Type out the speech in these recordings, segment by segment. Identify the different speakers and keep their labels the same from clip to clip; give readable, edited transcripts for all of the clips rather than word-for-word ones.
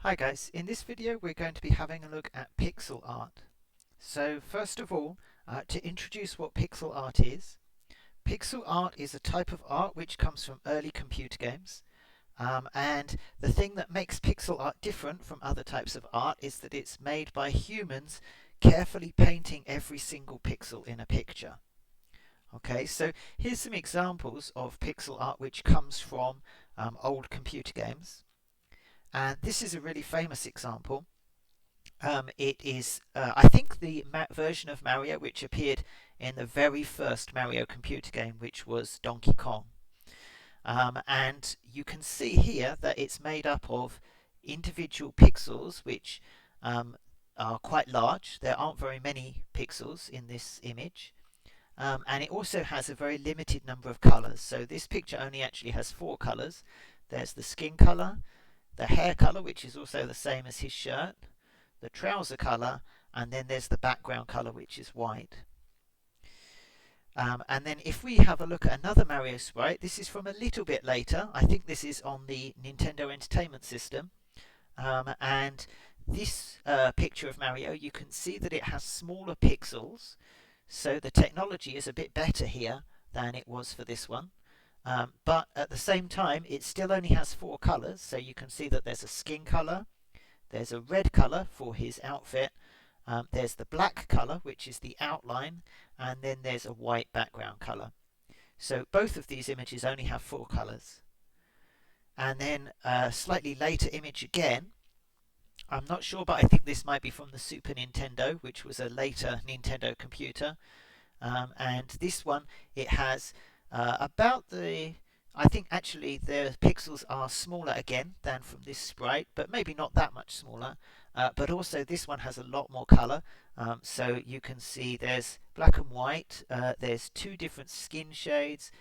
Speaker 1: Hi guys, in this video we're going to be having a look at pixel art. So first of all, to introduce what pixel art is a type of art which comes from early computer games. And the thing that makes pixel art different from other types of art is that it's made by humans carefully painting every single pixel in a picture. Okay, so here's some examples of pixel art which comes from old computer games. And this is a really famous example. It is, I think, the version of Mario which appeared in the very first Mario computer game, which was Donkey Kong. And you can see here that it's made up of individual pixels which are quite large. There aren't very many pixels in this image. And it also has a very limited number of colors. So this picture only actually has 4 colors. There's the skin color, the hair color, which is also the same as his shirt, the trouser color, and then there's the background color, which is white. And then if we have a look at another Mario sprite, this is from a little bit later. I think this is on the Nintendo Entertainment System. And this picture of Mario, you can see that it has smaller pixels. So the technology is a bit better here than it was for this one. But at the same time, it still only has 4 colors. So you can see that there's a skin color, there's a red color for his outfit, there's the black color, which is the outline, and then there's a white background color. So both of these images only have 4 colors. And then a slightly later image again. I'm not sure, but I think this might be from the Super Nintendo, which was a later Nintendo computer. And this one, it has about the I think actually the pixels are smaller again than from this sprite, but maybe not that much smaller. But also this one has a lot more color. So you can see there's black and white, there's 2 different skin shades,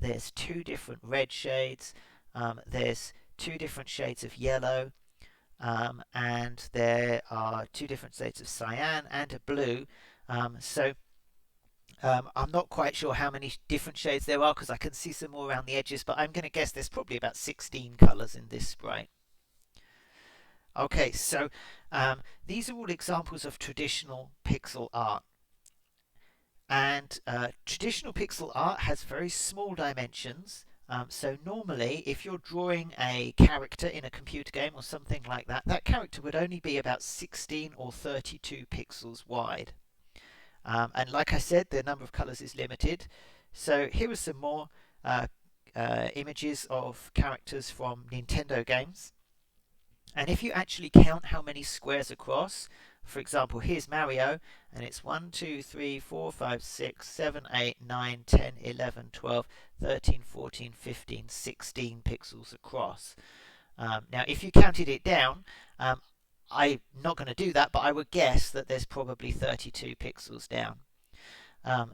Speaker 1: there's 2 different red shades, there's 2 different shades of yellow, and there are 2 different shades of cyan and a blue. I'm not quite sure how many different shades there are because I can see some more around the edges, but I'm going to guess there's probably about 16 colours in this sprite. Okay, so these are all examples of traditional pixel art. And traditional pixel art has very small dimensions. So normally, if you're drawing a character in a computer game or something like that, that character would only be about 16 or 32 pixels wide. And like I said, the number of colors is limited. So here are some more images of characters from Nintendo games. And if you actually count how many squares across, for example, here's Mario, and it's 1, 2, 3, 4, 5, 6, 7, 8, 9, 10, 11, 12, 13, 14, 15, 16 pixels across. Now, if you counted it down, I'm not going to do that, but I would guess that there's probably 32 pixels down.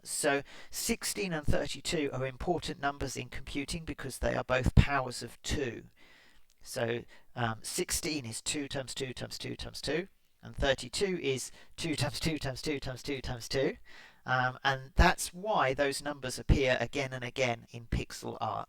Speaker 1: So 16 and 32 are important numbers in computing because they are both powers of 2. So 16 is 2 times 2 times 2 times 2, and 32 is 2 times 2 times 2 times 2 times 2. And that's why those numbers appear again and again in pixel art.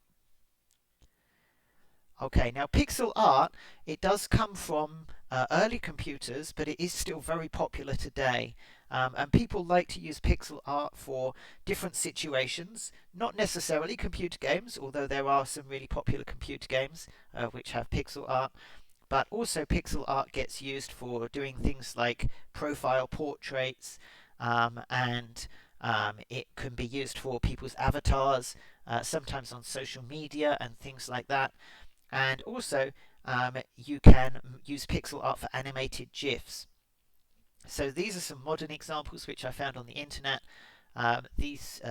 Speaker 1: Okay, now pixel art, it does come from early computers, but it is still very popular today. And people like to use pixel art for different situations, not necessarily computer games, although there are some really popular computer games which have pixel art. But also pixel art gets used for doing things like profile portraits, and it can be used for people's avatars, sometimes on social media and things like that. And also, you can use pixel art for animated GIFs. So these are some modern examples which I found on the internet. These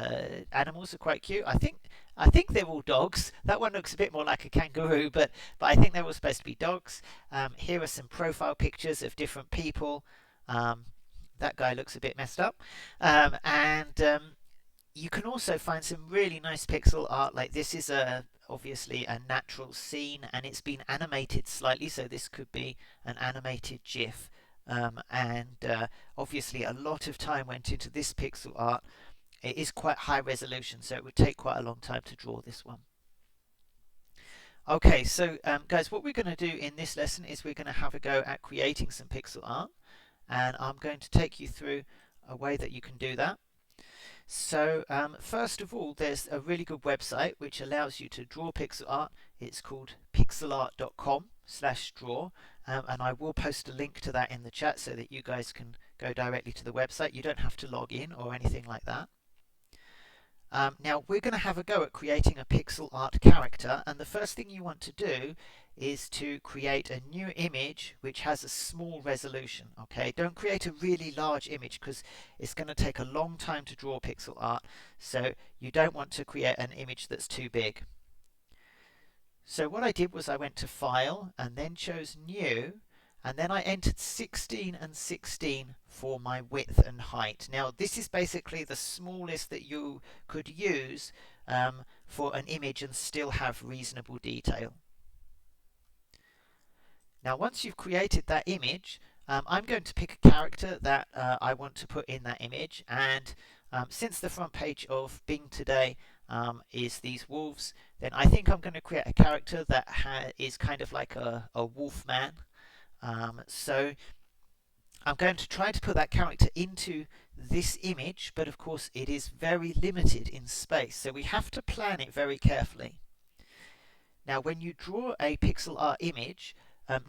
Speaker 1: animals are quite cute. I think they're all dogs. That one looks a bit more like a kangaroo, but I think they're all supposed to be dogs. Here are some profile pictures of different people. That guy looks a bit messed up. And you can also find some really nice pixel art. Like this is obviously a natural scene, and it's been animated slightly, so this could be an animated GIF. And obviously a lot of time went into this pixel art. It is quite high resolution, so it would take quite a long time to draw this one. Okay, so guys, what we're going to do in this lesson is we're going to have a go at creating some pixel art, and I'm going to take you through a way that you can do that. So first of all, there's a really good website which allows you to draw pixel art. It's called pixelart.com/draw, and I will post a link to that in the chat so that you guys can go directly to the website. You don't have to log in or anything like that. Now we're going to have a go at creating a pixel art character, and the first thing you want to do is to create a new image which has a small resolution. Okay, don't create a really large image because it's going to take a long time to draw pixel art, so you don't want to create an image that's too big. So what I did was I went to File and then chose New, and then I entered 16 and 16 for my width and height. Now this is basically the smallest that you could use for an image and still have reasonable detail. Now once you've created that image, I'm going to pick a character that I want to put in that image, and since the front page of Bing today is these wolves, then I think I'm going to create a character that is kind of like a wolf man. So I'm going to try to put that character into this image, but of course it is very limited in space, so we have to plan it very carefully. Now when you draw a pixel art image,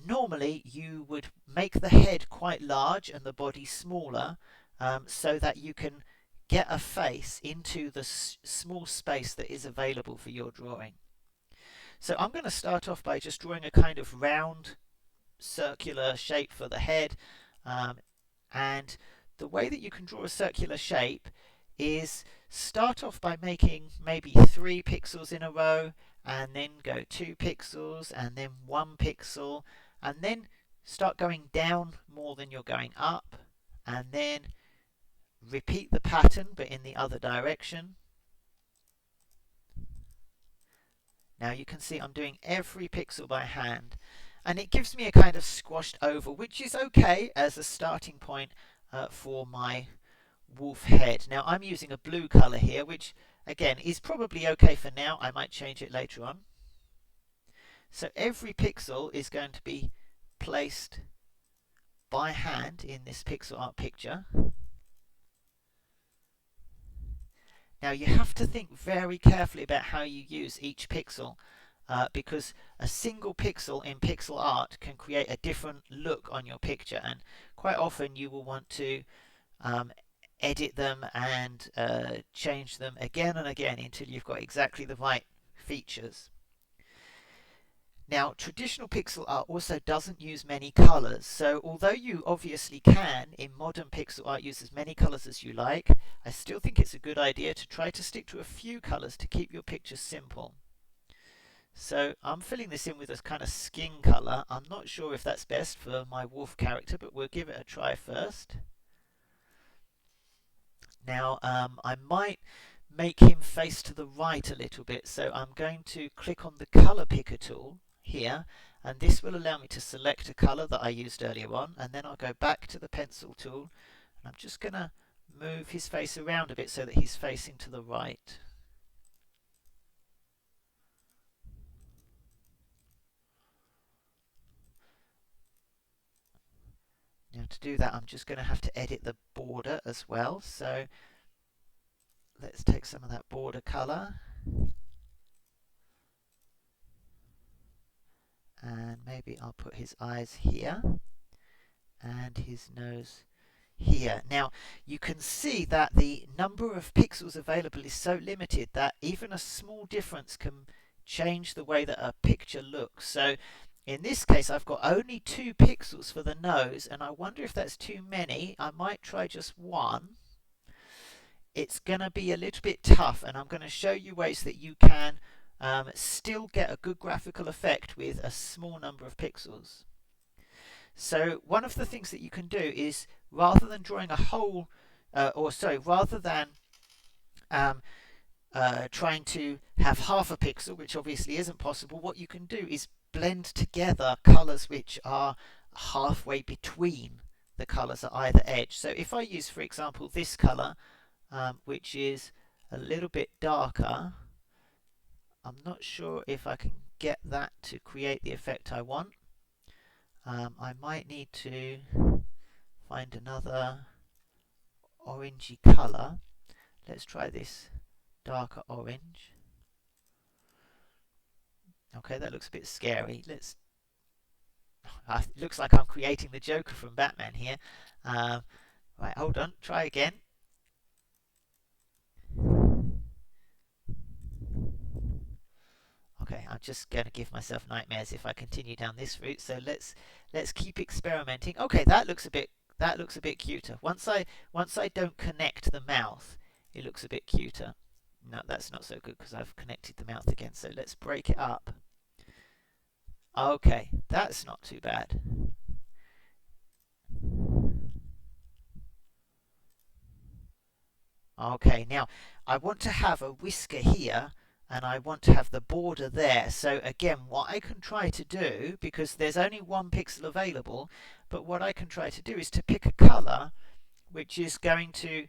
Speaker 1: normally you would make the head quite large and the body smaller, so that you can get a face into the small space that is available for your drawing. So I'm going to start off by just drawing a kind of round circular shape for the head, and the way that you can draw a circular shape is start off by making maybe 3 pixels in a row, and then go 2 pixels and then 1 pixel, and then start going down more than you're going up, and then repeat the pattern but in the other direction. Now you can see I'm doing every pixel by hand, and it gives me a kind of squashed oval, which is okay as a starting point for my wolf head. Now I'm using a blue color here, which again is probably okay for now. I might change it later on. So every pixel is going to be placed by hand in this pixel art picture. Now you have to think very carefully about how you use each pixel, because a single pixel in pixel art can create a different look on your picture, and quite often you will want to edit them and change them again and again until you've got exactly the right features. Now traditional pixel art also doesn't use many colors, so although you obviously can in modern pixel art use as many colors as you like, I still think it's a good idea to try to stick to a few colors to keep your picture simple. So I'm filling this in with a kind of skin color. I'm not sure if that's best for my wolf character, but we'll give it a try first. Now I might make him face to the right a little bit, so I'm going to click on the color picker tool here, and this will allow me to select a color that I used earlier on, and then I'll go back to the pencil tool, and I'm just going to move his face around a bit so that he's facing to the right. Now to do that I'm just going to have to edit the border as well, so let's take some of that border color and maybe I'll put his eyes here and his nose here. Now you can see that the number of pixels available is so limited that even a small difference can change the way that a picture looks. So in this case I've got only 2 pixels for the nose, and I wonder if that's too many. I might try just 1. It's going to be a little bit tough, and I'm going to show you ways that you can still get a good graphical effect with a small number of pixels. So one of the things that you can do is, rather than drawing a whole, rather than trying to have half a pixel, which obviously isn't possible, what you can do is blend together colors which are halfway between the colors at either edge. So if I use, for example, this color, which is a little bit darker, I'm not sure if I can get that to create the effect I want. I might need to find another orangey colour. Let's try this darker orange. Okay, that looks a bit scary. It looks like I'm creating the Joker from Batman here. Right, hold on, try again. Okay, I'm just going to give myself nightmares if I continue down this route. So let's keep experimenting. Okay, that looks a bit cuter. Once I don't connect the mouth, it looks a bit cuter. No, that's not so good because I've connected the mouth again. So let's break it up. Okay, that's not too bad. Okay, now I want to have a whisker here and I want to have the border there. So again, what I can try to do, because there's only one pixel available, but what I can try to do is to pick a color which is going to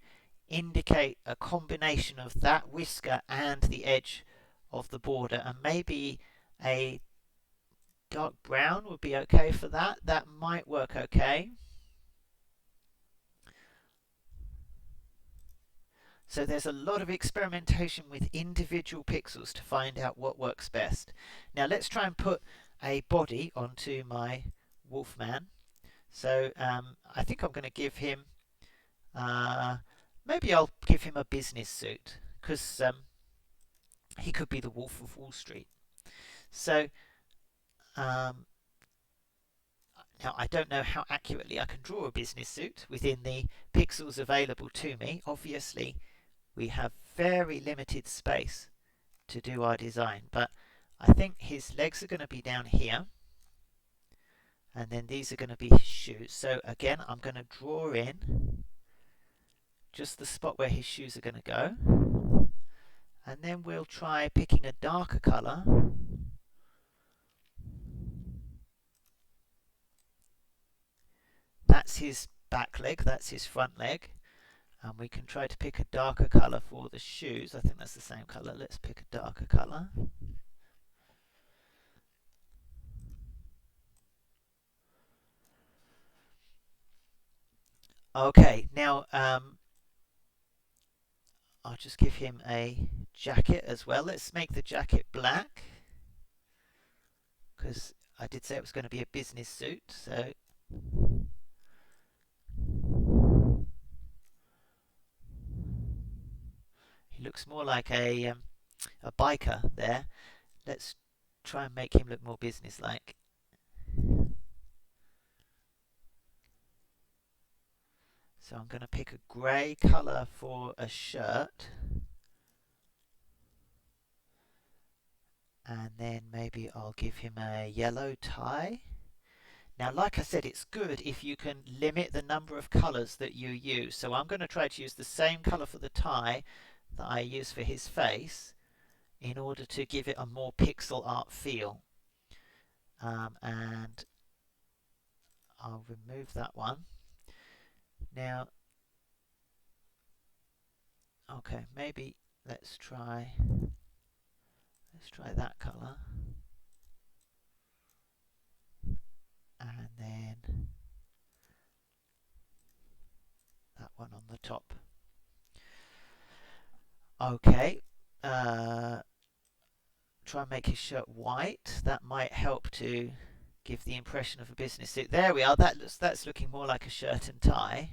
Speaker 1: indicate a combination of that whisker and the edge of the border, and maybe a dark brown would be okay for that. That might work okay. So there's a lot of experimentation with individual pixels to find out what works best. Now let's try and put a body onto my Wolfman. So I think I'm going to give him, maybe I'll give him a business suit, because he could be the Wolf of Wall Street. So now I don't know how accurately I can draw a business suit within the pixels available to me. Obviously we have very limited space to do our design, but I think his legs are going to be down here, and then these are going to be his shoes. So again, I'm going to draw in just the spot where his shoes are going to go, and then we'll try picking a darker colour. That's his back leg, that's his front leg. And we can try to pick a darker colour for the shoes. I think that's the same colour. Let's pick a darker colour. Okay, now I'll just give him a jacket as well. Let's make the jacket black, because I did say it was going to be a business suit. So he looks more like a biker there. Let's try and make him look more business-like. So I'm going to pick a grey colour for a shirt. And then maybe I'll give him a yellow tie. Now, like I said, it's good if you can limit the number of colours that you use. So I'm going to try to use the same colour for the tie that I use for his face in order to give it a more pixel art feel. And I'll remove that one. Now, okay, maybe let's try that colour. And then that one on the top. Okay, try and make his shirt white. That might help to give the impression of a business suit. There we are. That's looking more like a shirt and tie.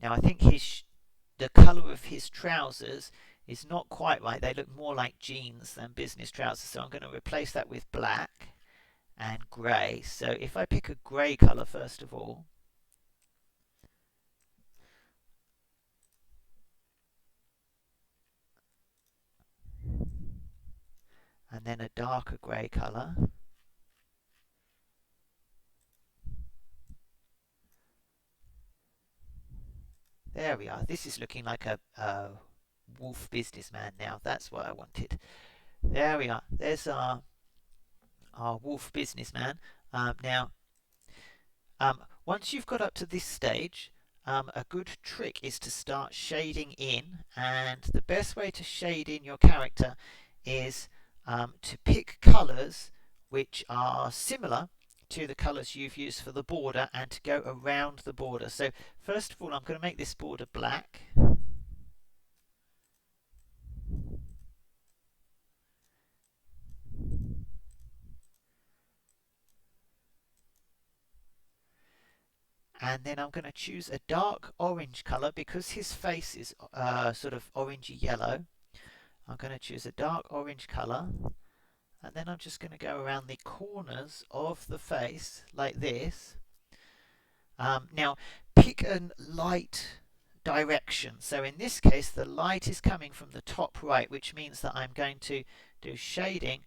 Speaker 1: Now I think the colour of his trousers is not quite right. They look more like jeans than business trousers. So I'm going to replace that with black and grey. So if I pick a grey colour first of all, and then a darker grey colour. There we are. This is looking like a wolf businessman now. That's what I wanted. There we are. There's our wolf businessman. Now, once you've got up to this stage, a good trick is to start shading in, and the best way to shade in your character is to pick colours which are similar to the colours you've used for the border and to go around the border. So first of all, I'm going to make this border black. And then I'm going to choose a dark orange colour because his face is sort of orangey yellow. I'm going to choose a dark orange colour, and then I'm just going to go around the corners of the face like this. Now pick a light direction. So in this case the light is coming from the top right, which means that I'm going to do shading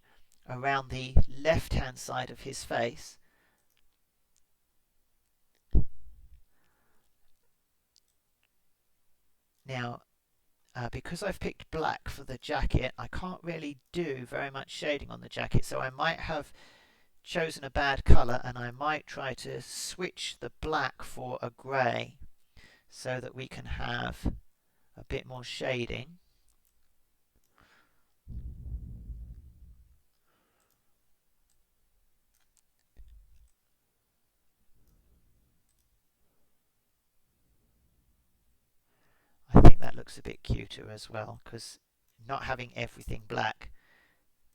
Speaker 1: around the left hand side of his face. Now because I've picked black for the jacket, I can't really do very much shading on the jacket, so I might have chosen a bad colour, and I might try to switch the black for a grey so that we can have a bit more shading. I think that looks a bit cuter as well, because not having everything black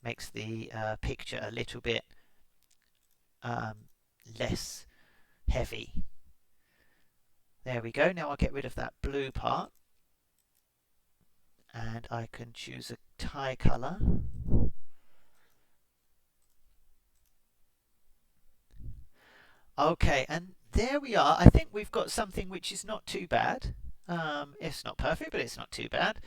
Speaker 1: makes the picture a little bit less heavy. There we go. Now I'll get rid of that blue part, and I can choose a tie colour. Okay, and there we are. I think we've got something which is not too bad. It's not perfect, but it's not too bad.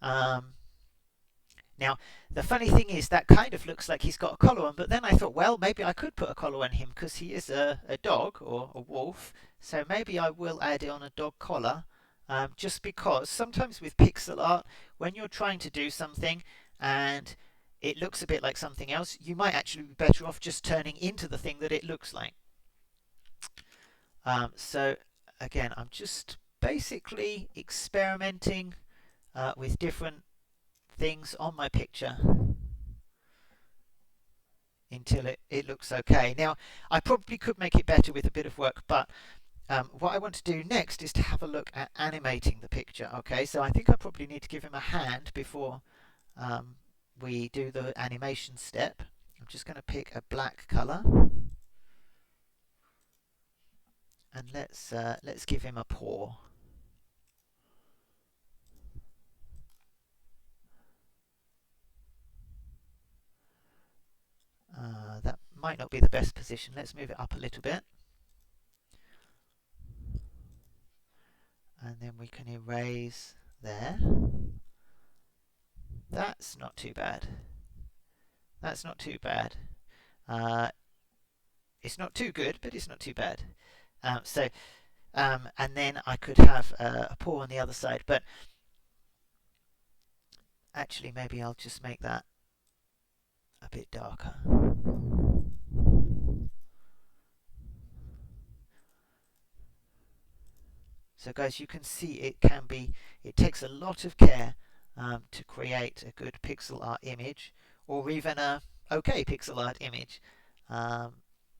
Speaker 1: Now, the funny thing is that kind of looks like he's got a collar on, but then I thought, well, maybe I could put a collar on him because he is a dog or a wolf. So maybe I will add on a dog collar, just because sometimes with pixel art, when you're trying to do something and it looks a bit like something else, you might actually be better off just turning into the thing that it looks like. So again, I'm just basically experimenting with different things on my picture until it looks okay. Now, I probably could make it better with a bit of work, but what I want to do next is to have a look at animating the picture. Okay, so I think I probably need to give him a hand before we do the animation step. I'm just going to pick a black color, and let's give him a paw. That might not be the best position. Let's move it up a little bit. And then we can erase there. That's not too bad. That's not too bad. It's not too good, but it's not too bad. And then I could have a paw on the other side, but actually maybe I'll just make that a bit darker. So guys, you can see it takes a lot of care to create a good pixel art image, or even a okay pixel art image.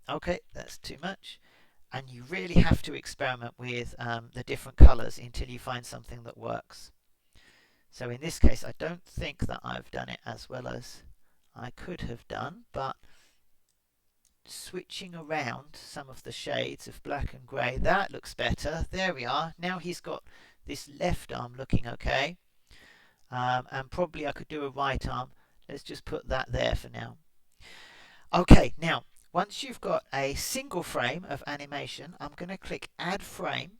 Speaker 1: Okay, that's too much. And you really have to experiment with the different colors until you find something that works. So in this case, I don't think that I've done it as well as I could have done, but switching around some of the shades of black and grey, that looks better. There we are. Now he's got this left arm looking okay. And probably I could do a right arm. Let's just put that there for now. Okay, now once you've got a single frame of animation, I'm going to click add frame,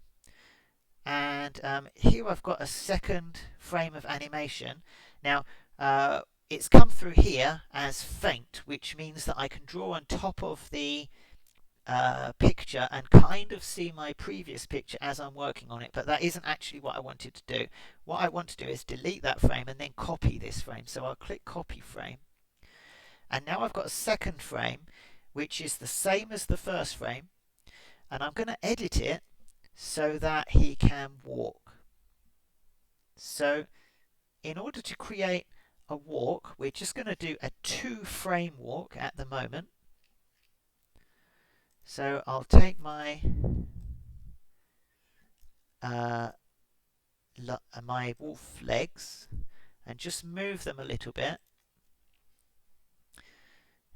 Speaker 1: and here I've got a second frame of animation. Now it's come through here as faint, which means that I can draw on top of the picture and kind of see my previous picture as I'm working on it, but that isn't actually what I wanted to do. What I want to do is delete that frame and then copy this frame. So I'll click copy frame, and now I've got a second frame which is the same as the first frame, and I'm going to edit it so that he can walk. So in order to create a walk. We're just going to do a 2-frame walk at the moment. So I'll take my my wolf legs and just move them a little bit.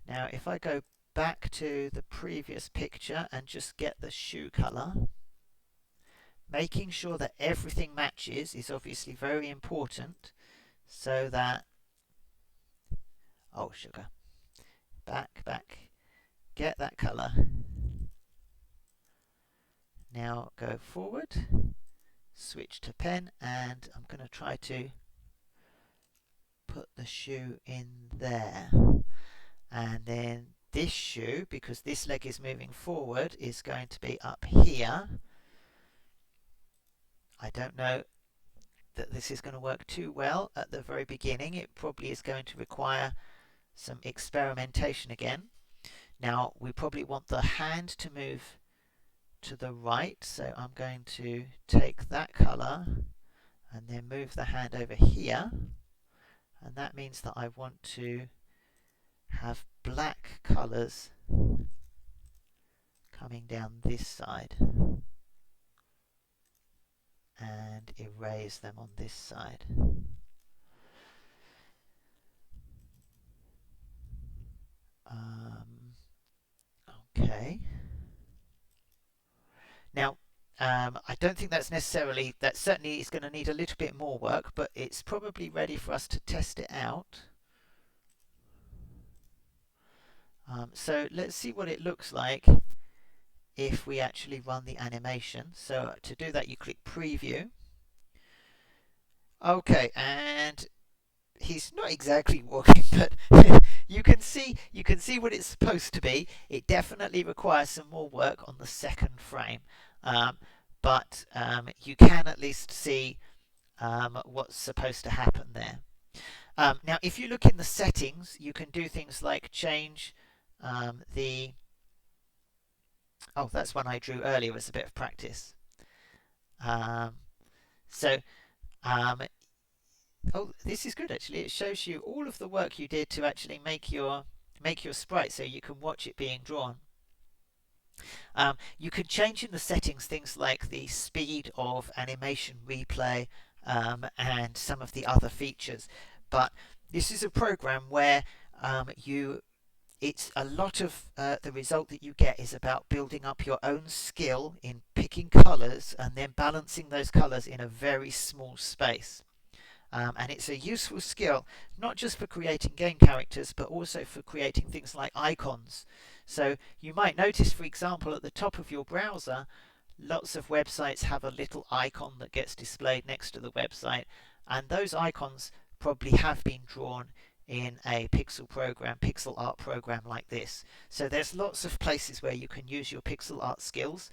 Speaker 1: Now if I go back to the previous picture and just get the shoe colour, making sure that everything matches is obviously very important, so that, oh sugar, back, get that colour. Now go forward, switch to pen, and I'm going to try to put the shoe in there. And then this shoe, because this leg is moving forward, is going to be up here. I don't know that this is going to work too well at the very beginning. It probably is going to require some experimentation again. Now we probably want the hand to move to the right, so I'm going to take that colour and then move the hand over here, and that means that I want to have black colours coming down this side and erase them on this side. Okay. Now, I don't think that certainly is going to need a little bit more work, but it's probably ready for us to test it out. So let's see what it looks like if we actually run the animation. So to do that, you click preview. Okay, and he's not exactly walking, but you can see what it's supposed to be. It definitely requires some more work on the second frame, but you can at least see what's supposed to happen there. Now, if you look in the settings, you can do things like change the... Oh, that's one I drew earlier as a bit of practice. Oh, this is good actually. It shows you all of the work you did to actually make your sprite, so you can watch it being drawn. You can change in the settings things like the speed of animation replay and some of the other features. But this is a program where it's a lot of the result that you get is about building up your own skill in picking colours and then balancing those colours in a very small space. And it's a useful skill, not just for creating game characters, but also for creating things like icons. So you might notice, for example, at the top of your browser, lots of websites have a little icon that gets displayed next to the website, and those icons probably have been drawn in a pixel art program like this. So there's lots of places where you can use your pixel art skills,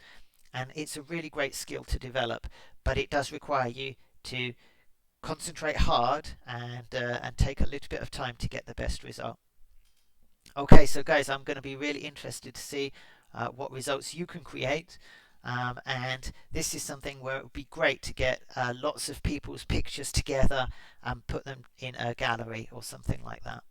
Speaker 1: and it's a really great skill to develop, but it does require you to concentrate hard and take a little bit of time to get the best result. Okay, so guys, I'm going to be really interested to see what results you can create, and this is something where it would be great to get lots of people's pictures together and put them in a gallery or something like that.